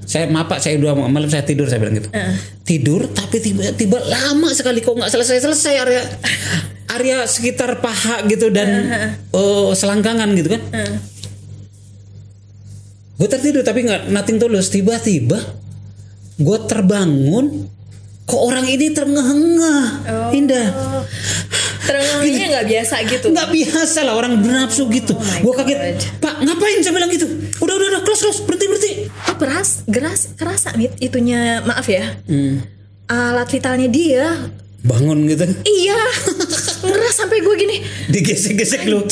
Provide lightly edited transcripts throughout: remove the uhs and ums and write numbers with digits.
saya udah malam saya tidur, saya bilang gitu. Tidur tapi tiba-tiba lama sekali kok nggak selesai area sekitar paha gitu dan selangkangan gitu kan. Gue tertidur tapi nggak nothing tulus. Tiba-tiba gue terbangun, kok orang ini terengah-engah. Indah. Terengahnya nggak biasa gitu. Nggak biasa lah orang bernafsu gitu. Gue kaget. Pak ngapain saya bilang gitu? Udah close berhenti. Kerasa nih itunya, maaf ya. Alat vitalnya dia bangun gitu. Iya. Ngeras sampai gue gini. Digesek-gesek lu.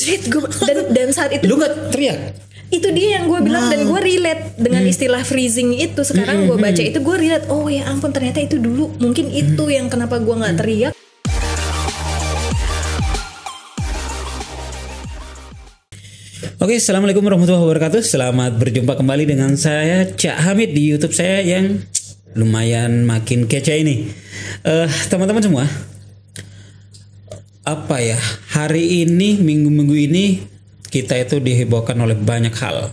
Dan saat itu lu nggak teriak. Itu dia yang gue bilang dan gue relate dengan istilah freezing itu. Sekarang gue baca itu gue relate. Oh ya ampun, ternyata itu dulu mungkin itu yang kenapa gue nggak teriak. Oke, assalamualaikum warahmatullahi wabarakatuh. Selamat berjumpa kembali dengan saya Cak Hamid di YouTube saya yang lumayan makin kece ini. Teman-teman semua, apa ya, hari ini minggu-minggu ini kita itu dihebohkan oleh banyak hal,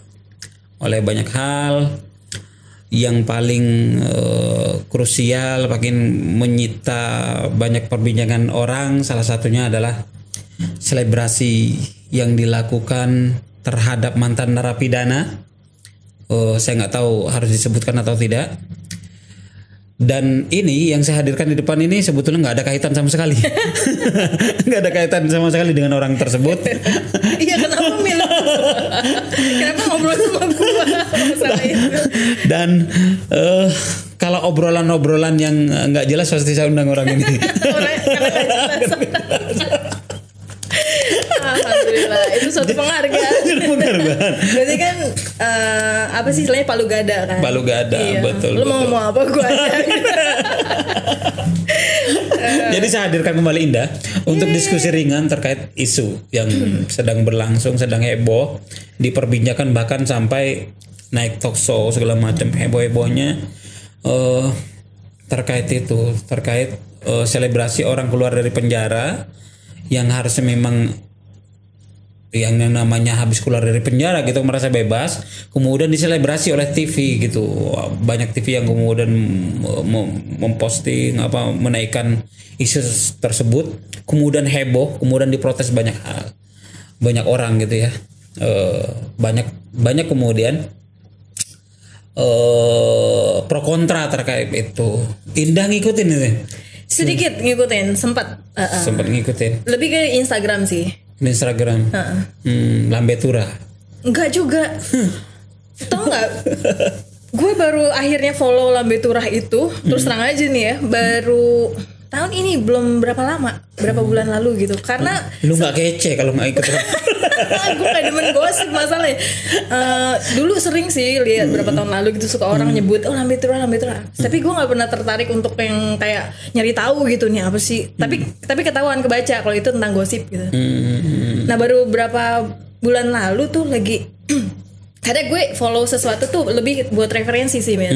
yang paling krusial, makin menyita banyak perbincangan orang. Salah satunya adalah selebrasi yang dilakukan terhadap mantan narapidana. Saya nggak tahu harus disebutkan atau tidak. Dan ini yang saya hadirkan di depan ini sebetulnya nggak ada kaitan sama sekali. Nggak ada kaitan sama sekali dengan orang tersebut. Iya, kenapa milih? Kenapa ngobrol sama gue masalah itu? Dan kalau obrolan-obrolan yang nggak jelas pasti saya undang orang ini. Alhamdulillah, itu suatu penghargaan. Berarti kan apa sih istilahnya, palu gada kan? Palu gada, iya. Betul. Lu mau ngomong apa gue aja. Jadi saya hadirkan kembali Indah untuk diskusi ringan terkait isu yang sedang berlangsung, sedang heboh, diperbincangkan bahkan sampai naik talk show segala macam heboh-hebohnya terkait selebrasi orang keluar dari penjara yang harusnya memang yang namanya habis keluar dari penjara gitu merasa bebas, kemudian diselebrasi oleh TV gitu. Banyak TV yang kemudian memposting menaikkan isu tersebut, kemudian heboh, kemudian diprotes banyak orang gitu ya. Banyak kemudian pro kontra terkait itu. Indah ngikutin itu? Sedikit ngikutin, sempat ngikutin. Lebih ke Instagram sih. Instagram. Lambe Tura. Enggak juga. Tau nggak? Gue baru akhirnya follow Lambe Tura itu. Terus terang aja nih ya, baru tahun ini, belum berapa bulan lalu gitu. Karena lu nggak kece kalau nggak ikut. Gue kayak demen gosip masalahnya. Dulu sering sih lihat berapa tahun lalu gitu, suka orang nyebut Lambe Tura. Tapi gue nggak pernah tertarik untuk yang kayak nyari tahu gitu nih apa sih. Tapi ketahuan, kebaca kalau itu tentang gosip gitu. Nah baru berapa bulan lalu tuh lagi kadang gue follow sesuatu tuh lebih buat referensi sih, men.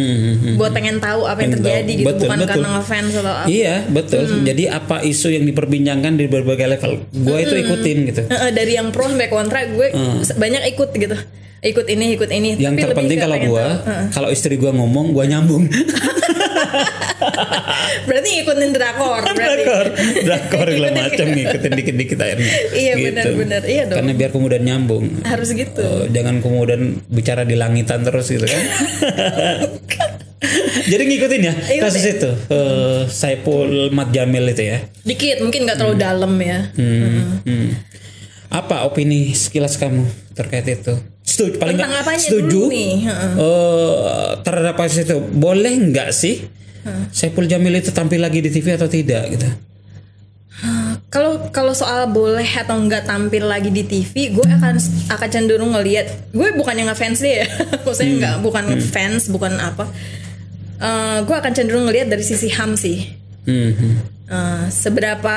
Buat pengen tahu apa yang terjadi gitu, bukan karena ngefans atau apa. Iya, betul. Jadi apa isu yang diperbincangkan di berbagai level, gue itu ikutin gitu. Dari yang pro sampai kontra, gue banyak ikut gitu. Ikut ini. Yang tapi terpenting kalau gue, kalau istri gue ngomong, gue nyambung. Berarti ngikutin drakor. Drakor segala macam, ngikutin dikit-dikit akhirnya. Iya gitu. benar. Iya dong. Karena biar kemudian nyambung. Harus gitu. Jangan kemudian bicara di langitan terus gitu kan. Jadi ngikutin ya kasus itu. Saipul Mat Jamil itu ya. Dikit, mungkin nggak terlalu dalam ya. Apa opini sekilas kamu terkait itu? Paling nggak setuju terhadap kasus itu? Boleh nggak sih Saipul Jamil itu tampil lagi di TV atau tidak gitu? Kalau soal boleh atau nggak tampil lagi di TV, gue akan cenderung ngelihat. Gue bukan yang ngefans dia ya, maksudnya bukan ngefans, bukan apa. Gue akan cenderung ngelihat dari sisi HAM sih. Seberapa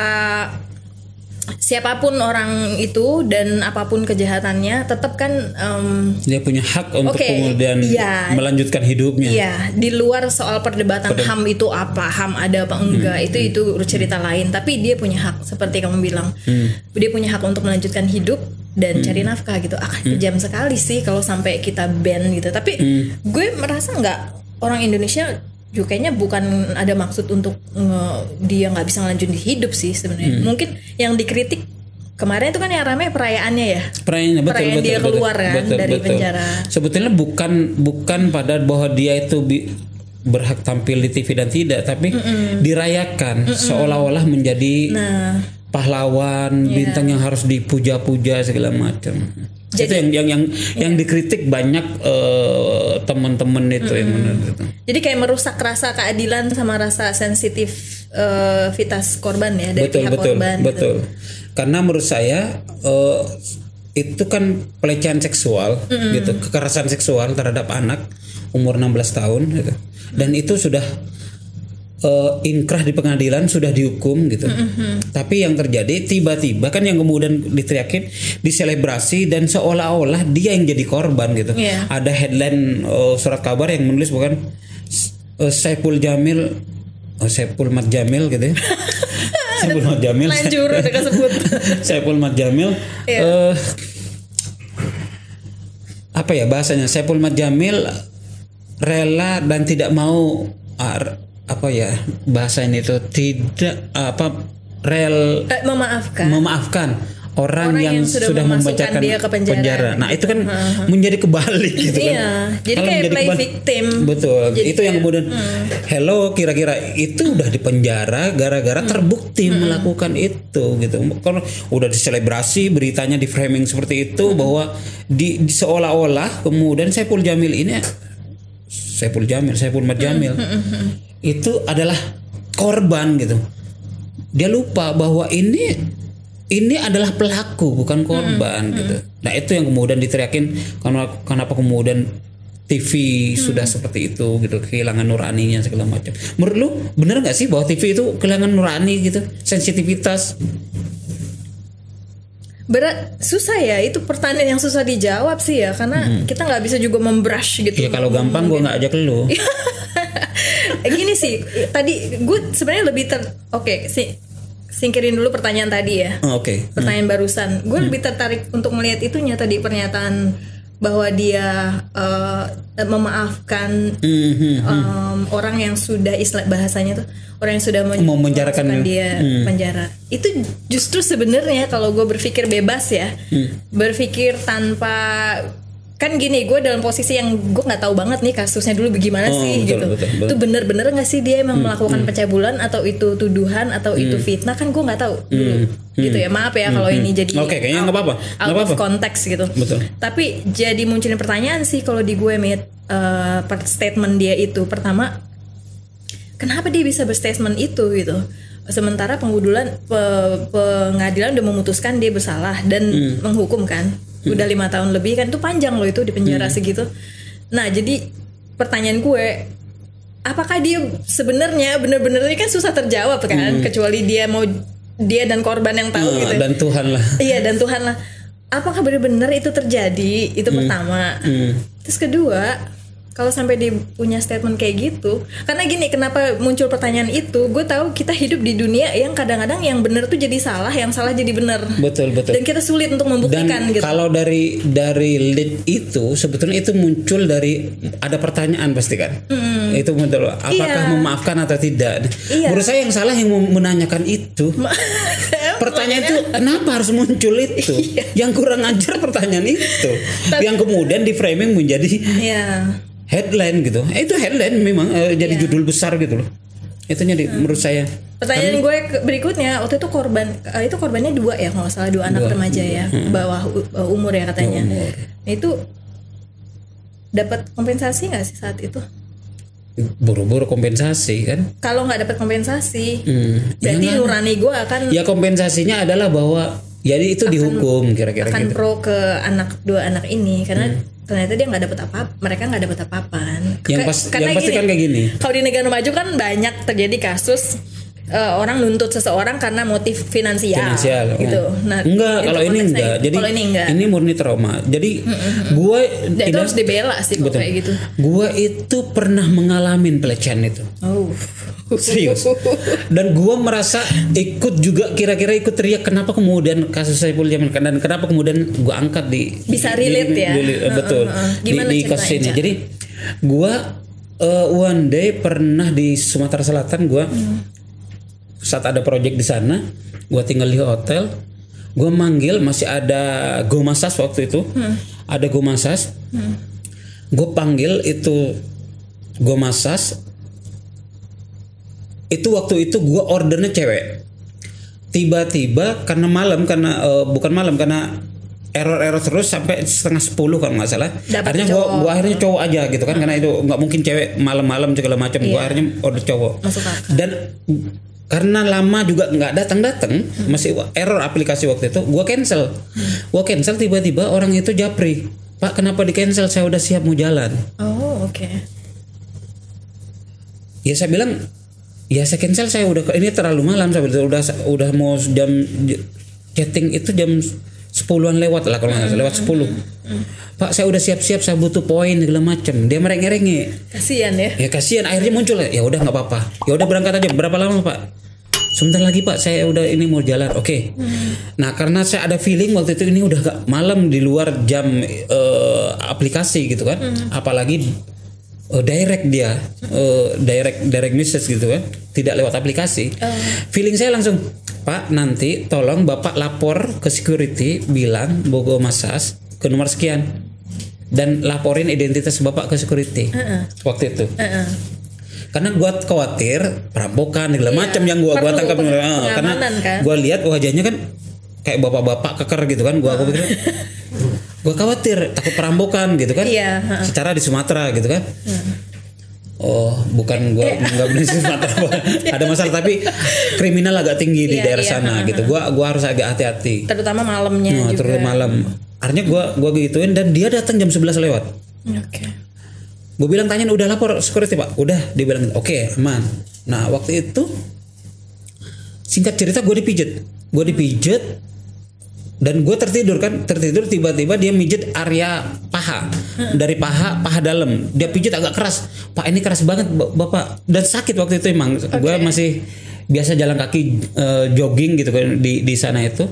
siapapun orang itu dan apapun kejahatannya, tetap kan dia punya hak untuk kemudian melanjutkan hidupnya. Iya, di luar soal perdebatan HAM itu apa, HAM ada apa enggak, itu cerita lain. Tapi dia punya hak, seperti kamu bilang, dia punya hak untuk melanjutkan hidup dan cari nafkah gitu. Akan kejam sekali sih kalau sampai kita ban gitu. Tapi gue merasa orang Indonesia juga kayaknya bukan ada maksud untuk dia nggak bisa ngelanjutin hidup sih sebenarnya. Mungkin yang dikritik kemarin itu kan yang ramai perayaannya ya. Perayaan dia keluar kan dari penjara. Sebetulnya bukan pada bahwa dia itu berhak tampil di TV dan tidak, tapi dirayakan seolah-olah menjadi pahlawan, bintang yang harus dipuja-puja segala macam. Jadi, itu yang dikritik banyak teman-teman itu yang menurut itu. Jadi kayak merusak rasa keadilan sama rasa sensitivitas korban ya dari pihak korban. Betul. Karena menurut saya itu kan pelecehan seksual gitu, kekerasan seksual terhadap anak umur 16 tahun gitu. Dan itu sudah inkrah di pengadilan, sudah dihukum gitu. Tapi yang terjadi tiba-tiba kan yang kemudian diteriakin, diselebrasi dan seolah-olah dia yang jadi korban gitu. Ada headline surat kabar yang menulis bukan Saiful Mat Jamil gitu ya. Saiful Mat Jamil. Lanjur udah kesebut. Saiful Mat Jamil. Apa ya bahasanya? Saiful Mat Jamil rela dan tidak mau apa ya bahasa ini itu tidak memaafkan orang yang sudah membacakan dia ke penjara. Nah itu kan menjadi kebalik gitu kan. Jadi kayak play victim. Betul. Jadi itu yang kemudian hello kira-kira itu udah di penjara gara-gara terbukti melakukan itu gitu. Kalau udah diselebrasi beritanya di framing seperti itu bahwa seolah-olah kemudian Saiful Mat Jamil itu adalah korban gitu. Dia lupa bahwa ini adalah pelaku bukan korban gitu. Nah itu yang kemudian diteriakin kenapa kemudian TV sudah seperti itu gitu, kehilangan nuraninya segala macam. Menurut lu bener nggak sih bahwa TV itu kehilangan nurani gitu, sensitivitas? Susah ya, itu pertanyaan yang susah dijawab sih ya, karena kita nggak bisa juga membrush gitu. Ya kalau gampang gue nggak ajak lu. Gini sih, tadi gue sebenarnya lebih singkirin dulu pertanyaan tadi ya. Pertanyaan barusan, gue lebih tertarik untuk melihat itunya tadi, pernyataan bahwa dia memaafkan orang yang sudah bahasanya tuh orang yang sudah memenjarakan dia penjara. Itu justru sebenarnya kalau gue berpikir bebas ya, berpikir tanpa kan gini, gue dalam posisi yang gue nggak tahu banget nih kasusnya dulu bagaimana sih gitu. Itu bener-bener nggak sih dia emang melakukan pencabulan atau itu tuduhan atau itu fitnah, kan gue nggak tahu dulu gitu ya. Maaf ya kalau ini jadi kayaknya nggak apa-apa, out of context gitu. Tapi jadi munculin pertanyaan sih kalau di gue statement dia itu, pertama kenapa dia bisa berstatement itu gitu, sementara pengadilan udah memutuskan dia bersalah dan menghukum kan. Udah 5 tahun lebih kan, itu panjang loh itu di penjara segitu. Nah jadi pertanyaan gue, apakah dia sebenarnya bener-bener ini kan susah terjawab kan, kecuali dia dan korban yang tahu gitu. Dan Tuhan lah. Iya, dan Tuhan lah. Apakah benar-benar itu terjadi? Itu pertama. Terus kedua, kalau sampai dia punya statement kayak gitu, karena gini, kenapa muncul pertanyaan itu? Gue tahu kita hidup di dunia yang kadang-kadang yang benar tuh jadi salah, yang salah jadi benar. Betul. Dan kita sulit untuk membuktikan. Dan gitu. Kalau dari lead itu sebetulnya itu muncul dari ada pertanyaan pasti kan. Itu betul. Apakah memaafkan atau tidak? Menurut saya yang salah yang menanyakan itu. Pertanyaan itu kenapa harus muncul itu? Yang kurang ajar pertanyaan itu. Yang kemudian di framing menjadi headline gitu. Itu headline memang jadi judul besar gitu loh. Itu jadi menurut saya. Pertanyaan gue berikutnya, waktu itu korbannya 2 ya, kalau nggak salah 2 anak remaja ya, bawah umur ya katanya. Nah, itu dapat kompensasi nggak sih saat itu? Buru-buru kompensasi kan? Kalau nggak dapat kompensasi, berarti nurani gue akan. Ya kompensasinya adalah bahwa jadi itu dihukum kira-kira akan gitu. Pro ke 2 anak ini karena ternyata dia nggak dapat apa-apa, mereka nggak dapat apa-apaan. Yang pasti kan kayak gini. Kalau di negara maju kan banyak terjadi kasus orang nuntut seseorang karena motif finansial gitu. Nah, enggak, kalau ini enggak. Jadi ini murni trauma. Jadi gue itu harus dibela sih kalau kayak gitu. Gue itu pernah mengalami pelecehan itu. Serius. Dan gue merasa ikut juga, kira-kira ikut teriak kenapa kemudian kasus Saiful Jamil, dan kenapa kemudian gue angkat di bisa relate ya. Betul. Di kasus ini. Jadi gue One day pernah di Sumatera Selatan gue saat ada project di sana, gue tinggal di hotel, gue manggil masih ada Go Massage waktu itu, ada Go Massage, gue panggil itu Go Massage, itu waktu itu gue ordernya cewek, tiba-tiba karena bukan malam karena error terus sampai setengah 10 kalau nggak salah. Akhirnya gua akhirnya cowok aja gitu kan, karena itu nggak mungkin cewek malam-malam segala macam. Gua akhirnya order cowok. Dan karena lama juga nggak datang masih error aplikasi waktu itu, gua cancel tiba-tiba orang itu japri, Pak kenapa di cancel, saya udah siap mau jalan. Oh oke. Ya saya bilang ya saya cancel, saya udah ini terlalu malam, saya udah mau jam chatting itu jam 10-an lewat lah kalau nggak salah, lewat 10. Pak saya udah siap-siap, saya butuh poin segala macam. Dia merengek-rengek. Kasihan ya. Ya kasihan, akhirnya muncul ya udah nggak apa-apa. Ya udah berangkat aja. Berapa lama Pak? Sebentar lagi Pak, saya udah ini mau jalan. Oke. Nah karena saya ada feeling waktu itu ini udah gak malam di luar jam aplikasi gitu kan. Apalagi direct dia, direct message gitu kan, tidak lewat aplikasi. Feeling saya langsung, Pak nanti tolong Bapak lapor ke security, bilang Go Massage ke nomor sekian dan laporin identitas Bapak ke security waktu itu. Karena gua khawatir perampokan segala macam yang gua tangkap, karena kan? Gua lihat wajahnya kan kayak bapak-bapak keker gitu kan, gua pikir gue khawatir takut perampokan gitu kan, secara di Sumatera gitu kan. Oh bukan gue nggak benar di Sumatera ada masalah, tapi kriminal agak tinggi di daerah sana gitu. Gue harus agak hati-hati, terutama malamnya juga. Terutama malam. Akhirnya gue gituin dan dia datang jam 11 lewat. Gue bilang tanyain udah lapor security Pak, udah. Dia bilang oke, aman. Nah waktu itu singkat cerita gue dipijet dan gue tertidur tiba-tiba dia mijet area paha, dari paha dalam dia pijit agak keras. Pak ini keras banget Bapak, dan sakit waktu itu emang. Gue masih biasa jalan kaki jogging gitu kan di sana itu.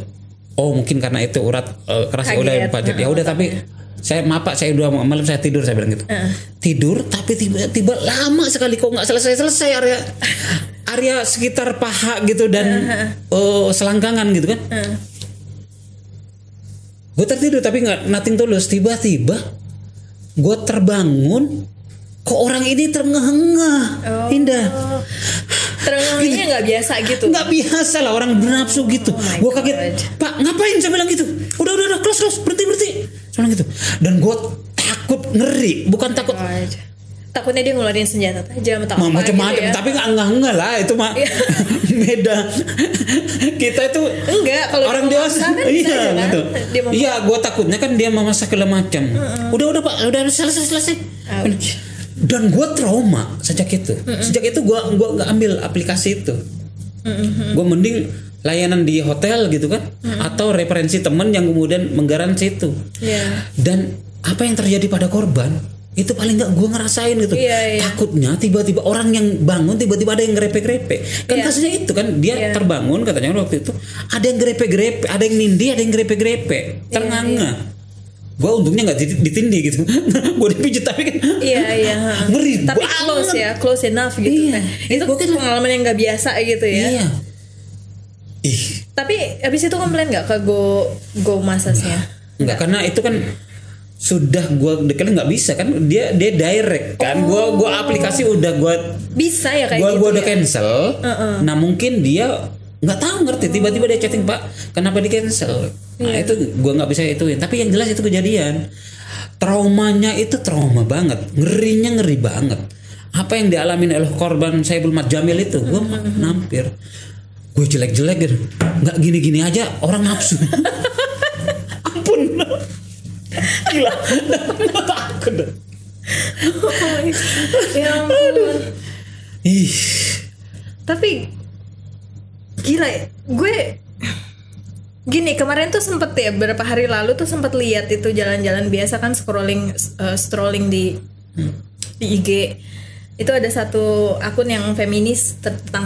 Oh mungkin karena itu urat keras. Ya udah Pak, ya udah tapi saya maaf Pak, saya udah malam saya tidur, saya bilang gitu. Tidur tapi tiba-tiba lama sekali kok nggak selesai area sekitar paha gitu dan selangkangan gitu kan. Gue tertidur tapi nggak nothing tulus. Tiba-tiba gue terbangun, kok orang ini terengah-engah. Indah. Terengah-engahnya nggak biasa gitu. Nggak biasa lah orang bernafsu gitu. Gue kaget. Pak ngapain, saya bilang gitu. Udah close berhenti. Saya bilang gitu. Dan gue takut, ngeri, bukan takut. Takutnya dia ngeluarin senjata tajam atau apa macam-macam gitu ya. Tapi enggak lah itu mah beda. Kita itu enggak, kalau orang dewasa kan iya kan? Gitu. Iya, gue takutnya kan dia memasak segala macam. Udah Pak, udah selesai. Dan gue trauma sejak itu. Sejak itu gue nggak ambil aplikasi itu. Gue mending layanan di hotel gitu kan, atau referensi teman yang kemudian menggaransi itu. Dan apa yang terjadi pada korban itu paling nggak gue ngerasain gitu. Takutnya tiba-tiba orang yang bangun tiba-tiba ada yang grepe-grepe kan. Kasusnya itu kan dia terbangun katanya waktu itu ada yang grepe-grepe, ada yang nindi, ada yang grepe-grepe, ternganga. Gue untungnya nggak ditindih gitu. Gue dipijit tapi kan ngeri tapi banget. close enough gitu kan. Itu pengalaman yang nggak biasa gitu ya. Tapi abis itu komplain nggak ke Go Massage-nya? Enggak, karena itu kan sudah gue dekatnya nggak bisa kan, dia direct kan. Gue aplikasi udah gue bisa ya kayak gue gitu udah cancel. Nah mungkin dia nggak tahu, ngerti, tiba-tiba dia chatting, Pak kenapa di cancel. Nah itu gue nggak bisa ituin, tapi yang jelas itu kejadian. Traumanya itu trauma banget, ngerinya ngeri banget. Apa yang dialamin oleh korban Saiful Mat Jamil itu, gue nampir, gue jelek-jelek gitu, nggak gini-gini aja orang nafsu. Ampun. Gila, takut. Ya ampun. Tapi gila, gue gini kemarin tuh sempet ya, beberapa hari lalu tuh sempet lihat itu jalan-jalan biasa kan, strolling di IG. itu ada satu akun yang feminis tentang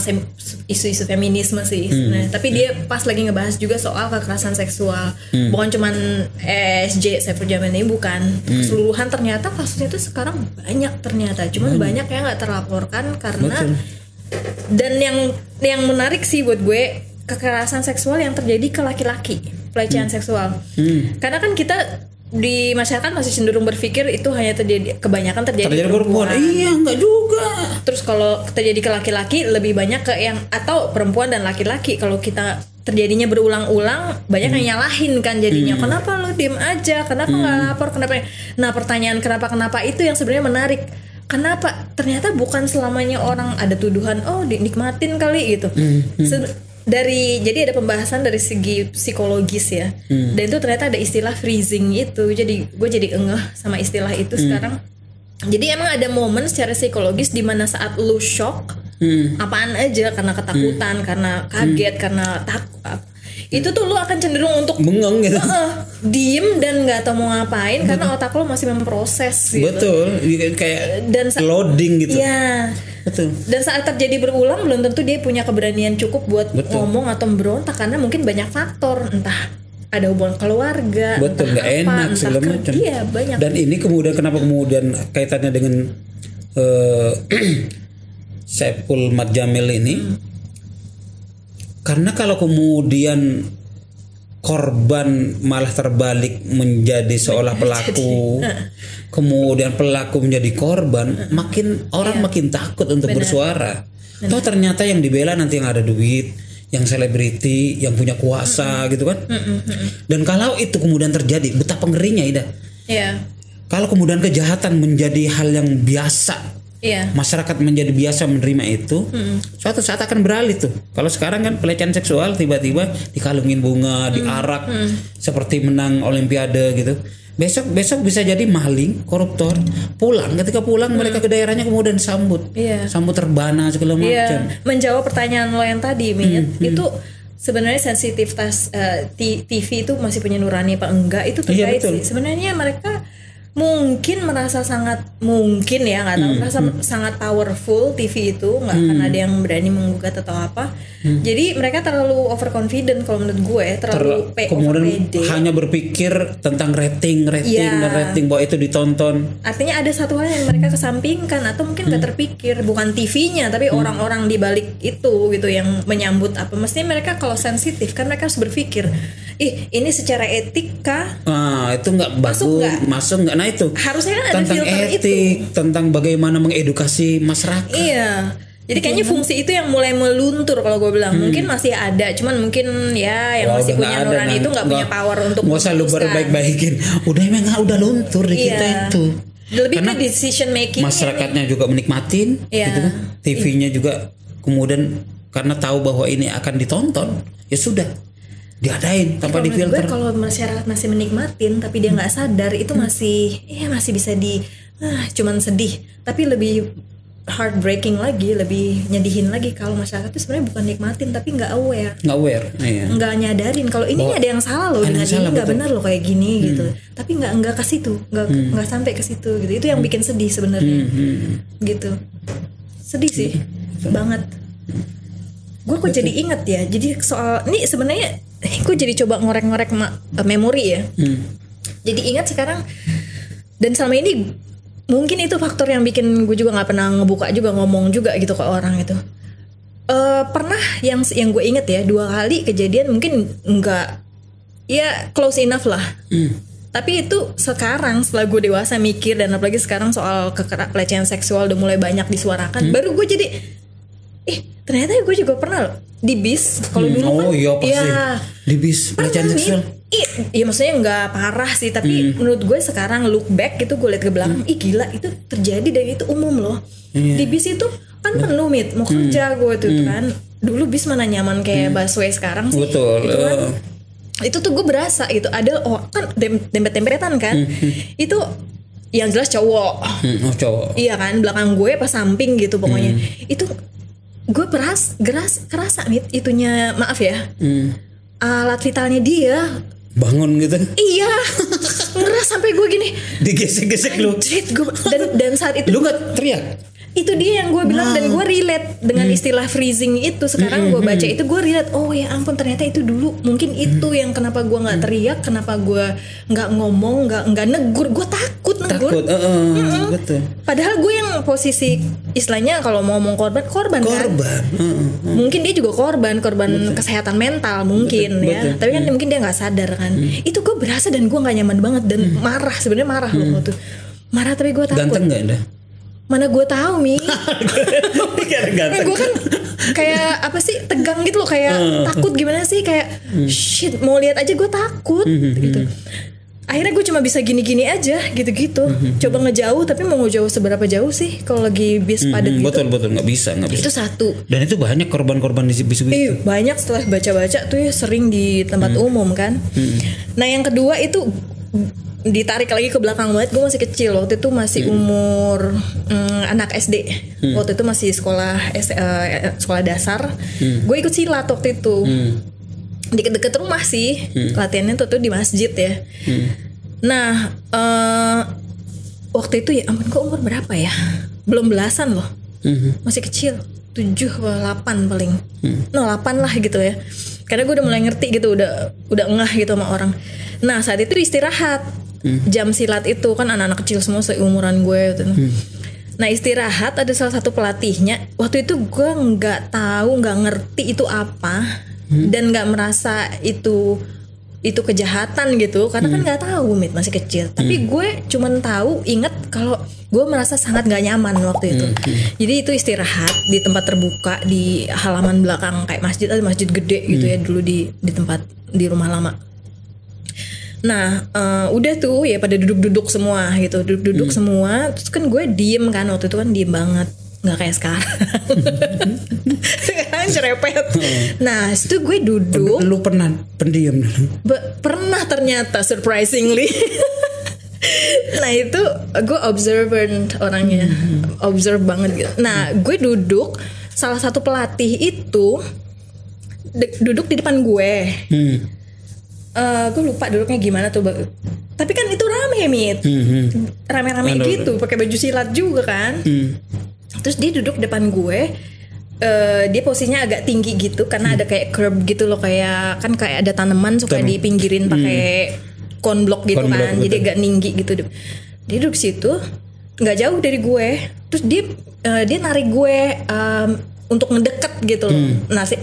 isu-isu feminisme sih sebenarnya. Tapi dia pas lagi ngebahas juga soal kekerasan seksual. Bukan cuman SJ Saiful Jamil ini, bukan. Keseluruhan ternyata kasusnya itu sekarang banyak ternyata. Cuman banyak yang nggak terlaporkan karena. Betul. Dan yang menarik sih buat gue, kekerasan seksual yang terjadi ke laki-laki, pelecehan seksual. Karena kan kita di masyarakat masih cenderung berpikir itu hanya kebanyakan terjadi perempuan. Iya, enggak juga. Terus kalau terjadi ke laki-laki lebih banyak ke yang, atau perempuan dan laki-laki. Kalau kita terjadinya berulang-ulang, banyak yang nyalahin kan jadinya. Kenapa lo diem aja? Kenapa nggak lapor? Kenapa? Nah, pertanyaan kenapa itu yang sebenarnya menarik. Kenapa? Ternyata bukan selamanya orang ada tuduhan, oh dinikmatin kali gitu. Jadi ada pembahasan dari segi psikologis ya, dan itu ternyata ada istilah freezing itu. Jadi gue jadi ngeh sama istilah itu sekarang. Jadi emang ada momen secara psikologis di mana saat lu shock, apaan aja, karena ketakutan, karena kaget, karena takut, itu tuh lu akan cenderung untuk bengong gitu, diem dan nggak tahu mau ngapain karena otak lu masih memproses gitu. Betul, kayak dan loading gitu. Iya. Betul. Dan saat terjadi berulang belum tentu dia punya keberanian cukup buat ngomong atau memberontak karena mungkin banyak faktor, entah ada hubungan keluarga, betul, nggak enak segala macam. Iya, banyak. Dan ini kenapa kemudian kaitannya dengan Saiful Jamil ini? Karena kalau kemudian korban malah terbalik menjadi seolah pelaku, kemudian pelaku menjadi korban, makin orang makin takut untuk bersuara. Toh ternyata yang dibela nanti yang ada duit, yang selebriti, yang punya kuasa gitu kan. Dan kalau itu kemudian terjadi, betapa ngerinya Ida. Kalau kemudian kejahatan menjadi hal yang biasa, masyarakat menjadi biasa menerima itu, suatu saat akan beralih tuh. Kalau sekarang kan pelecehan seksual tiba-tiba dikalungin bunga, diarak seperti menang olimpiade gitu. Besok bisa jadi maling, koruptor, ketika pulang mereka ke daerahnya kemudian sambut terbana segala macam. Menjawab pertanyaan lo yang tadi, Mit, itu sebenarnya sensitivitas TV itu masih punya nurani apa enggak itu terkait sih. Sebenarnya mereka mungkin merasa sangat merasa sangat powerful TV itu, nggak akan ada yang berani menggugat atau apa. Jadi mereka terlalu overconfident kalau menurut gue, terlalu kemudian hanya berpikir tentang rating dan rating bahwa itu ditonton. Artinya ada satu hal yang mereka kesampingkan atau mungkin nggak terpikir, bukan TV-nya tapi orang-orang di balik itu gitu yang menyambut apa. Mestinya mereka kalau sensitif kan mereka harus berpikir, ini secara etika itu nggak bagus, masuk nggak. Nah itu harusnya kan ada tentang filter etik, itu. Tentang bagaimana mengedukasi masyarakat. Iya. Jadi kayaknya fungsi itu yang mulai meluntur kalau gue bilang. Mungkin masih ada, cuman mungkin yang masih punya nurani itu nggak punya power untuk nggak usah lu baik-baikin. Udah luntur di kita itu. Lebih karena ke decision making. Masyarakatnya juga menikmatin, gitu kan. TV-nya juga kemudian karena tahu bahwa ini akan ditonton, ya sudah. Diadain tanpa difilter. Kalau masyarakat masih menikmatin tapi dia nggak sadar itu masih bisa cuman sedih, tapi lebih heartbreaking lagi, lebih nyedihin lagi kalau masyarakat itu sebenarnya bukan nikmatin tapi nggak aware, nggak nyadarin kalau ini ada yang salah loh dengan ini, nggak benar loh kayak gini gitu, tapi nggak ke situ, nggak sampai ke situ gitu. Itu yang bikin sedih sebenarnya. Gitu, sedih sih banget. Gue kok jadi inget ya, jadi soal ini sebenarnya gue jadi coba ngorek-ngorek memori ya. Jadi ingat sekarang, dan selama ini mungkin itu faktor yang bikin gue juga nggak pernah ngebuka juga, ngomong juga gitu ke orang itu. Pernah yang gue inget ya 2 kali kejadian, mungkin nggak close enough lah. Tapi itu sekarang setelah gue dewasa mikir, dan apalagi sekarang soal pelecehan seksual udah mulai banyak disuarakan, baru gue jadi ternyata gue juga pernah loh di bis. Kalau dulu pasti di bis pelecehan seksual. Iya maksudnya nggak parah sih, tapi menurut gue sekarang look back gitu, gue liat ke belakang, gila itu terjadi dan itu umum loh. Di bis itu kan penuh, mau kerja gue tuh kan. Dulu bis mana nyaman kayak busway sekarang sih. Betul. Gitu kan. Itu tuh gue berasa gitu ada kan dempet-dempetan kan. Itu yang jelas cowok. Cowok. Iya kan, belakang gue pas samping gitu pokoknya. Itu gue kerasa nih itunya, maaf ya, alat vitalnya dia bangun gitu. Iya, ngeras sampai gue gini digesek-gesek lu. Dan saat itu lu nggak teriak? Itu dia yang gue bilang dan gue relate dengan istilah freezing itu. Sekarang gue baca itu gue relate. Oh ya ampun, ternyata itu dulu mungkin itu yang kenapa gue nggak teriak, kenapa gue nggak ngomong, nggak negur. Gue takut negur. Betul. Padahal gue yang posisi istilahnya kalau mau ngomong korban kan. Mungkin dia juga korban kesehatan mental mungkin ya. Tapi kan mungkin dia nggak sadar kan. Itu gue berasa dan gue nggak nyaman banget dan marah, sebenarnya marah loh tuh. Marah tapi gue takut. Ganteng nggak dah? Mana gue tahu Mi. Ganteng. Gue kan kayak apa sih, tegang gitu loh, kayak takut gimana sih, kayak shit mau lihat aja gue takut gitu. Akhirnya gue cuma bisa gini-gini aja gitu-gitu. Coba ngejauh, tapi mau ngejauh seberapa jauh sih kalau lagi bis padat gitu. Betul nggak bisa. Itu satu. Dan itu banyak korban-korban di bis itu. Banyak, setelah baca-baca tuh ya, sering di tempat umum kan. Nah yang kedua itu ditarik lagi ke belakang banget. Gue masih kecil waktu itu, masih umur anak SD. Waktu itu masih sekolah dasar. Gue ikut silat waktu itu. Deket-deket rumah sih. Latihannya tuh di masjid ya. Nah waktu itu ya ampun, gue umur berapa ya, belum belasan loh. Masih kecil, 7 atau 8 paling. 8 lah gitu ya. Karena gue udah mulai ngerti gitu, udah ngeh gitu sama orang. Nah saat itu istirahat. Jam silat itu kan anak-anak kecil semua seumuran gue gitu. Nah istirahat, ada salah satu pelatihnya. Waktu itu gue nggak ngerti itu apa, dan nggak merasa itu kejahatan gitu, karena kan nggak tahu, masih kecil. Tapi gue cuman inget kalau gue merasa sangat nggak nyaman waktu itu. Jadi itu istirahat di tempat terbuka di halaman belakang kayak masjid, ada masjid gede gitu ya dulu di tempat di rumah lama. Nah udah tuh ya pada duduk-duduk semua gitu, duduk-duduk semua. Terus kan gue diem kan, waktu itu kan diem banget, nggak kayak sekarang. Sekarang cerepet. Nah itu gue duduk. Lu pernah pendiam? Pernah ternyata, surprisingly. Nah itu gue observant orangnya, observe banget gitu. Nah gue duduk, salah satu pelatih itu duduk di depan gue. Gue lupa duduknya gimana tuh, tapi kan itu rame rame-rame gitu, pakai baju silat juga kan. Terus dia duduk depan gue, dia posisinya agak tinggi gitu karena ada kayak curb gitu loh, kayak ada tanaman suka dipinggirin pakai konblok gitu kan, jadi agak tinggi gitu. Dia duduk situ, nggak jauh dari gue. Terus dia narik gue untuk ngedeket gitu loh.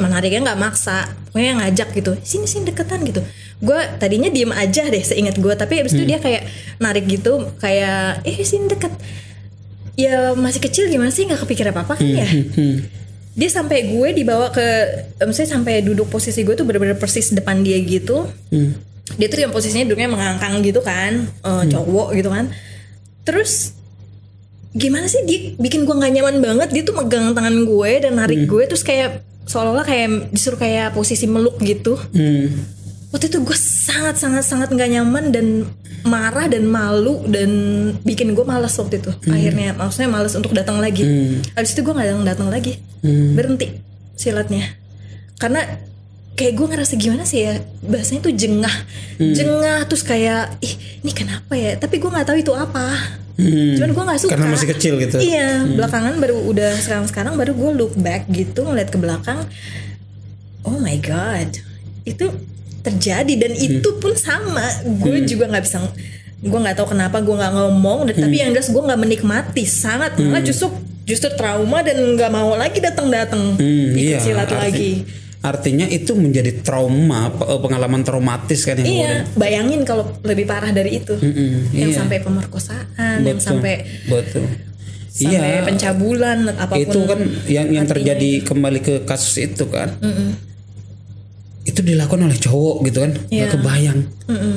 Menariknya nggak maksa, pokoknya ngajak gitu, sini deketan gitu. Gue tadinya diem aja deh seingat gue, tapi abis itu dia kayak narik gitu, kayak sini deket. Ya masih kecil gimana sih, nggak kepikir apa-apa kan ya. Dia sampai gue dibawa ke, misalnya sampai duduk posisi gue tuh bener-bener persis depan dia gitu. Dia tuh yang posisinya duduknya mengangkang gitu kan, cowok gitu kan. Terus gimana sih, dia bikin gue nggak nyaman banget. Dia tuh megang tangan gue dan narik gue, terus kayak seolah-olah kayak disuruh kayak posisi meluk gitu. Waktu itu gue sangat nggak nyaman dan marah dan malu, dan bikin gue malas waktu itu. Akhirnya maksudnya malas untuk datang lagi. Habis itu gue nggak datang lagi, berhenti silatnya. Karena kayak gue ngerasa gimana sih ya, bahasanya tuh jengah terus kayak ini kenapa ya, tapi gue nggak tahu itu apa. Cuman gue nggak suka karena masih kecil gitu. Iya, belakangan baru udah sekarang baru gue look back gitu, ngeliat ke belakang. Oh my god, itu terjadi. Dan itu pun sama, gue juga nggak bisa, gue nggak tahu kenapa gue nggak ngomong, tapi yang jelas gue nggak menikmati, sangat malah justru trauma dan nggak mau lagi datang ikut silat lagi. Artinya itu menjadi trauma, pengalaman traumatis kan yang kemudian. Bayangin kalau lebih parah dari itu, yang sampai pemerkosaan, yang sampai pencabulan, apapun. Itu kan yang terjadi, kembali ke kasus itu kan. Itu dilakukan oleh cowok gitu kan, nggak kebayang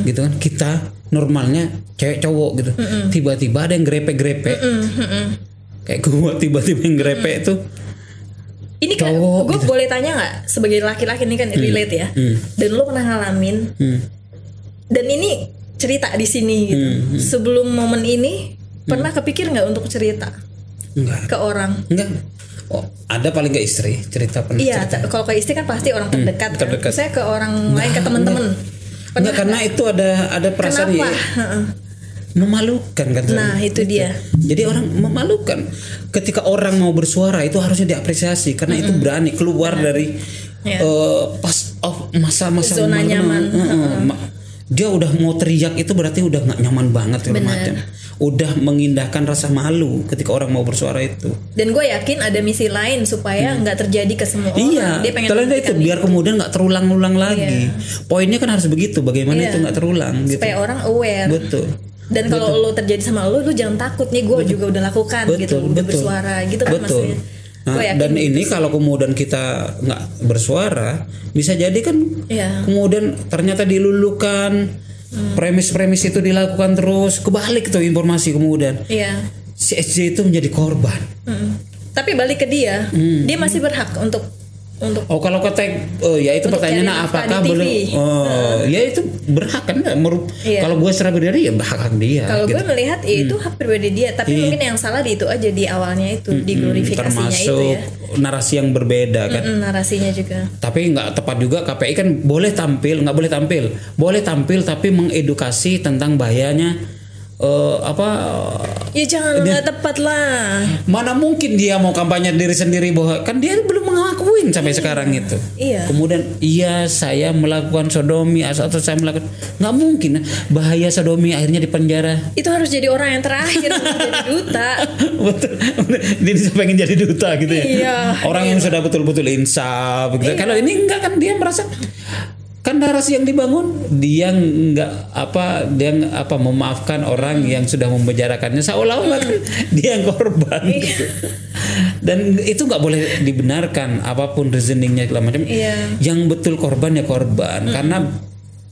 gitu kan. Kita normalnya cewek cowok gitu, tiba-tiba ada yang grepe-grepe, kayak gue tiba-tiba yang grepe itu. Ini kan gue gitu. Boleh tanya nggak, sebagai laki-laki ini kan relate ya, dan lo pernah ngalamin, dan ini cerita di sini gitu. Sebelum momen ini pernah kepikir nggak untuk cerita? Enggak. Ke orang? Enggak. Oh, ada paling gak istri cerita pernah? Iya, kalau ke istri kan pasti orang terdekat. Kan? Saya ke orang lain, ke teman-teman. Enggak, karena itu ada perasaan. Kenapa? memalukan kan. Nah, itu dia. Jadi orang memalukan. Ketika orang mau bersuara itu harusnya diapresiasi karena itu berani keluar dari pas masa-masa zona nyaman. Dia udah mau teriak itu berarti udah nggak nyaman banget segala macam. Udah mengindahkan rasa malu ketika orang mau bersuara itu. Dan gue yakin ada misi lain supaya nggak terjadi ke semua orang. Iya, Dia pengen itu biar kemudian nggak terulang-ulang lagi. Poinnya kan harus begitu. Bagaimana itu nggak terulang? Supaya gitu. orang aware. Betul. Dan kalau lo terjadi sama lo jangan takut nih. Gue juga udah lakukan gitu, udah bersuara gitu kan maksudnya. Nah, dan ini kalau kemudian kita nggak bersuara, bisa jadi kan kemudian ternyata dilulukan, premis-premis itu dilakukan terus, kebalik tuh informasi kemudian. Si SJ itu menjadi korban. Tapi balik ke dia masih berhak untuk kalau kata ya itu pertanyaannya apakah belum ya itu berhak kan kalau gue secara pribadi ya hak dia. Kalau gue melihat itu hak pribadi dia, tapi mungkin yang salah di itu aja di awalnya itu di glorifikasinya termasuk itu ya. Narasi yang berbeda kan. Narasinya juga. Tapi nggak tepat juga. KPI kan boleh tampil tapi mengedukasi tentang bahayanya ya jangan nggak tepat lah. Mana mungkin dia mau kampanye diri sendiri bahwa kan dia belum mengakuin sampai sekarang itu. Kemudian saya melakukan sodomi atau saya melakukan, nggak mungkin. Bahaya sodomi akhirnya di penjara. Itu harus jadi orang yang terakhir jadi duta. Betul. Dia pengen jadi duta gitu ya. Orang yang sudah betul-betul insaf gitu. Kalau ini enggak kan dia merasa kan narasi yang dibangun dia memaafkan orang yang sudah membejarakannya seolah-olah dia yang korban gitu. Dan itu nggak boleh dibenarkan apapun reasoningnya segala macam. Yang betul korban ya korban karena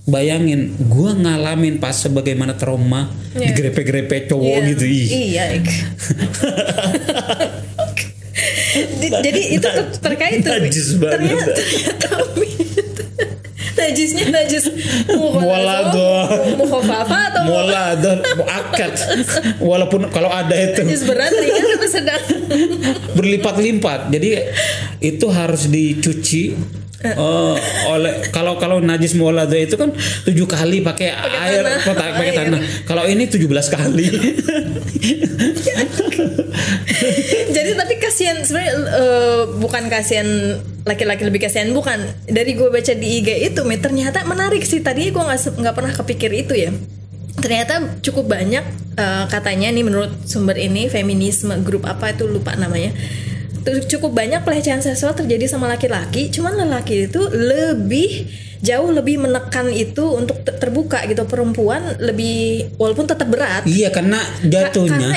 bayangin gua ngalamin pas sebagaimana trauma digrepe-grepe cowok gitu. Jadi itu terkait tuh ternyata najis mukhafafah atau muwaladah akad walaupun kalau ada itu najis berat ringan apa sedang berlipat-lipat. Jadi itu harus dicuci oleh kalau najis muwaladah itu kan 7 kali pakai air pakai tanah. Kalau ini 17 kali. Jadi tapi kasihan sebenarnya bukan kasihan laki-laki lebih kasihan bukan. Dari gue baca di IG itu ternyata menarik sih. Tadinya gue nggak pernah kepikir itu ya. Ternyata cukup banyak katanya nih menurut sumber ini feminisme grup apa itu lupa namanya. Cukup banyak pelecehan seksual terjadi sama laki-laki, cuman lelaki itu jauh lebih menekan itu untuk terbuka gitu. Perempuan lebih walaupun tetap berat. Iya karena jatuhnya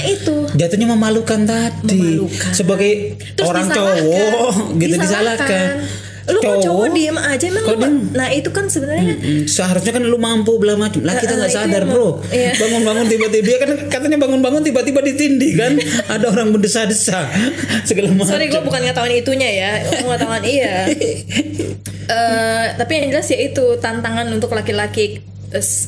memalukan tadi. Sebagai terus orang cowok gitu disalahkan. Lu cowok diem aja emang nah itu kan sebenarnya seharusnya kan lu mampu bla macam lah kita nggak sadar bro. Bangun-bangun tiba-tiba dia kan katanya bangun-bangun tiba-tiba ditindih kan ada orang berdesa-desa segala macam. Sorry gue bukan ngetahuin itunya ya ngetahuan tapi yang jelas ya itu tantangan untuk laki-laki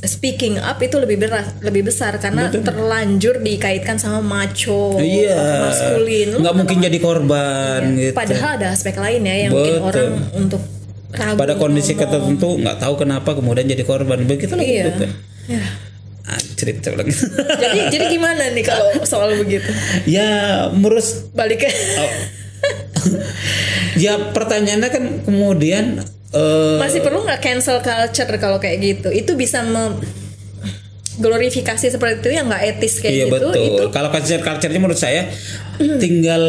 speaking up itu lebih besar karena terlanjur dikaitkan sama macho maskulin. Nggak mungkin jadi korban gitu. Padahal ada aspek lain ya yang mungkin orang untuk ragu pada kondisi tertentu nggak tahu kenapa kemudian jadi korban begitu lagi cerita lagi. jadi gimana nih kalau soal begitu? Ya merus balik ke ya pertanyaannya kan kemudian masih perlu nggak cancel culture kalau kayak gitu? Itu bisa glorifikasi seperti itu yang nggak etis kayak gitu. Betul. Itu kalau culture-nya menurut saya tinggal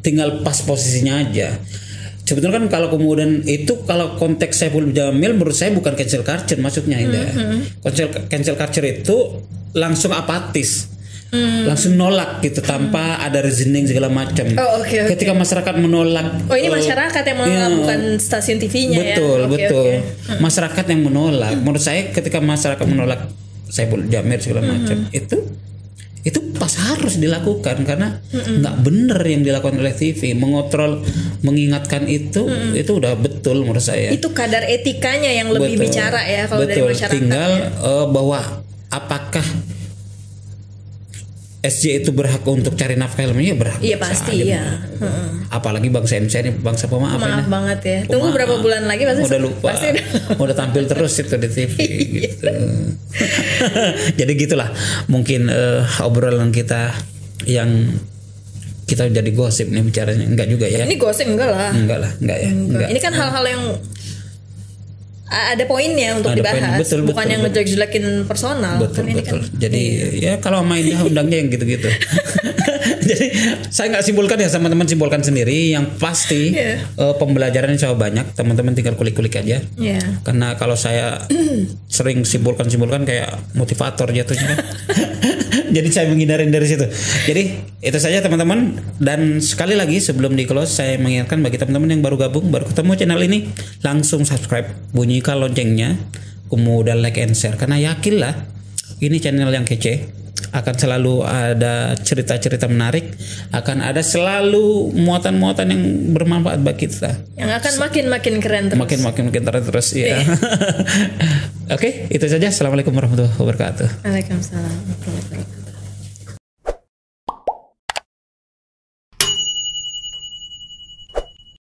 tinggal pas posisinya aja. Sebetulnya kan kalau kemudian itu kalau konteks Saiful Jamil menurut saya bukan cancel culture maksudnya cancel culture itu langsung apatis. Langsung nolak gitu tanpa ada reasoning segala macam. Ketika masyarakat menolak. Ini masyarakat yang menolak bukan stasiun TV-nya betul. Masyarakat yang menolak. Menurut saya ketika masyarakat menolak Saiful Jamil segala macam itu pas harus dilakukan karena nggak bener yang dilakukan oleh TV mengontrol mengingatkan itu udah betul menurut saya. Itu kadar etikanya yang lebih bicara ya kalau dari masyarakat. Tinggal bahwa apakah SJ itu berhak untuk cari nafkah ilmiah, berhak. Iya Bisa pasti aja, ya. apalagi bangsa Indonesia ini bangsa pemaaf ini. Maaf banget ya. Tunggu Pemaaf. berapa bulan lagi pasti Udah lupa. pasti Udah tampil terus itu di TV gitu. Jadi gitulah mungkin obrolan kita yang kita jadi gosip nih bicaranya, enggak juga ya. Ini gosip enggak lah. Enggak ya. Enggak. Ini kan hal-hal yang ada poinnya untuk Ada poin. dibahas, Betul, bukan yang ngejelek-jelekin personal. Betul. Kan ini kan Jadi ya kalau main dia undangnya yang gitu-gitu. Jadi saya nggak simpulkan ya, sama teman simpulkan sendiri. Yang pasti pembelajarannya coba banyak. Teman-teman tinggal kulik-kulik aja. Iya. Karena kalau saya sering simpulkan kayak motivator jatuhnya kan. Jadi saya menghindarin dari situ. Jadi itu saja teman-teman. Dan sekali lagi sebelum di close saya mengingatkan bagi teman-teman yang baru gabung, baru ketemu channel ini, langsung subscribe, bunyikan loncengnya, kemudian like and share. Karena yakinlah ini channel yang kece, akan selalu ada cerita-cerita menarik, akan ada selalu muatan-muatan yang bermanfaat bagi kita. Yang akan makin keren terus. Makin keren terus ya. Oke, itu saja. Assalamualaikum warahmatullahi wabarakatuh. Waalaikumsalam warahmatullahi wabarakatuh.